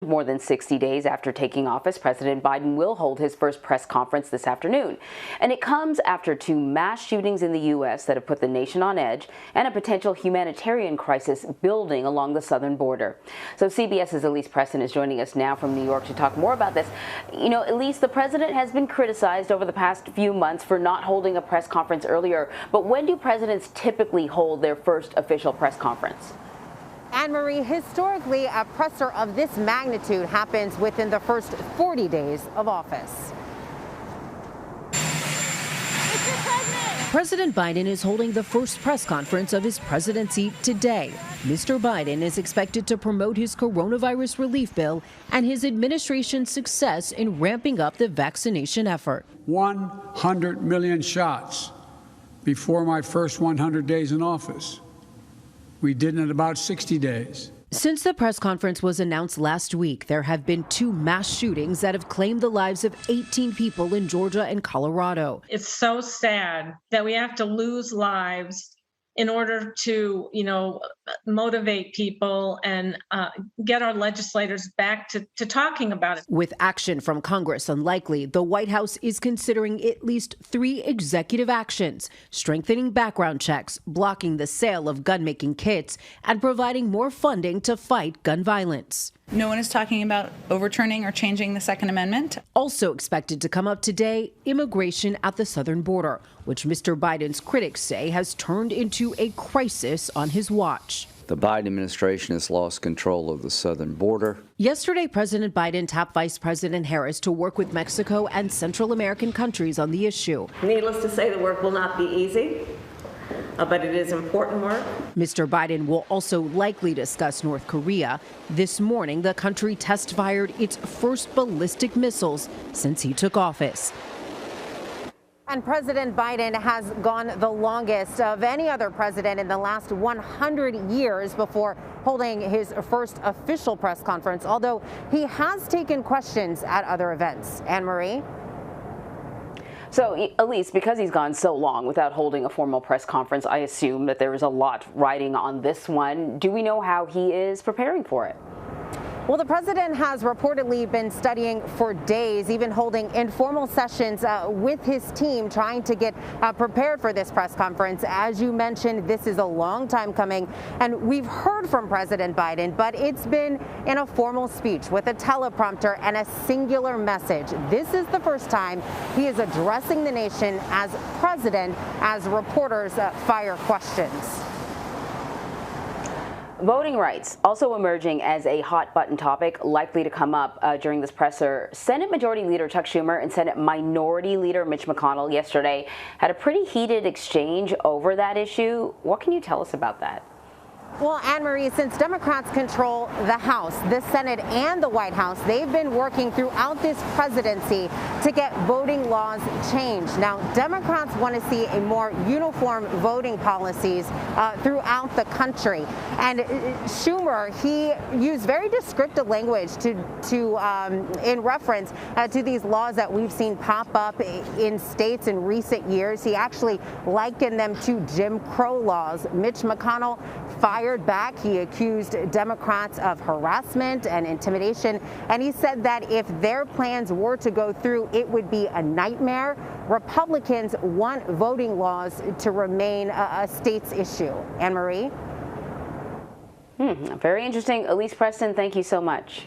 More than 60 days after taking office, President Biden will hold his first press conference this afternoon. And it comes after two mass shootings in the U.S. that have put the nation on edge and a potential humanitarian crisis building along the southern border. So CBS's Elise Preston is joining us now from New York to talk more about this. You know, Elise, the president has been criticized over the past few months for not holding a press conference earlier. But when do presidents typically hold their first official press conference? Anne-Marie, historically, a presser of this magnitude happens within the first 40 days of office. President Biden is holding the first press conference of his presidency today. Mr. Biden is expected to promote his coronavirus relief bill and his administration's success in ramping up the vaccination effort. 100 million shots before my first 100 days in office. We did it in about 60 days. Since the press conference was announced last week, there have been two mass shootings that have claimed the lives of 18 people in Georgia and Colorado. It's so sad that we have to lose lives in order to, motivate people and get our legislators back to talking about it. With action from Congress unlikely, the White House is considering at least 3 executive actions: strengthening background checks, blocking the sale of gun-making kits, and providing more funding to fight gun violence. No one is talking about overturning or changing the Second Amendment. Also expected to come up today, immigration at the southern border, which Mr. Biden's critics say has turned into a crisis on his watch. The Biden administration has lost control of the southern border. Yesterday, President Biden tapped Vice President Harris to work with Mexico and Central American countries on the issue. Needless to say, the work will not be easy. But it is important work. Mr. Biden will also likely discuss North Korea. This morning, the country test-fired its first ballistic missiles since he took office. And President Biden has gone the longest of any other president in the last 100 years before holding his first official press conference, although he has taken questions at other events. Anne-Marie? So, Elise, because he's gone so long without holding a formal press conference, I assume that there is a lot riding on this one. Do we know how he is preparing for it? Well, the president has reportedly been studying for days, even holding informal sessions with his team, trying to get prepared for this press conference. As you mentioned, this is a long time coming, and we've heard from President Biden, but it's been in a formal speech with a teleprompter and a singular message. This is the first time he is addressing the nation as president as reporters fire questions. Voting rights also emerging as a hot-button topic likely to come up during this presser. Senate Majority Leader Chuck Schumer and Senate Minority Leader Mitch McConnell yesterday had a pretty heated exchange over that issue. What can you tell us about that? Well, Anne-Marie, since Democrats control the House, the Senate, and the White House, they've been working throughout this presidency to get voting laws changed. Now, Democrats want to see a more uniform voting policies throughout the country. And Schumer, he used very descriptive language in reference to these laws that we've seen pop up in states in recent years. He actually likened them to Jim Crow laws. Mitch McConnell fired back. He accused Democrats of harassment and intimidation, and he said that if their plans were to go through, it would be a nightmare. Republicans want voting laws to remain a state's issue. Anne-Marie? Very interesting. Elise Preston, thank you so much.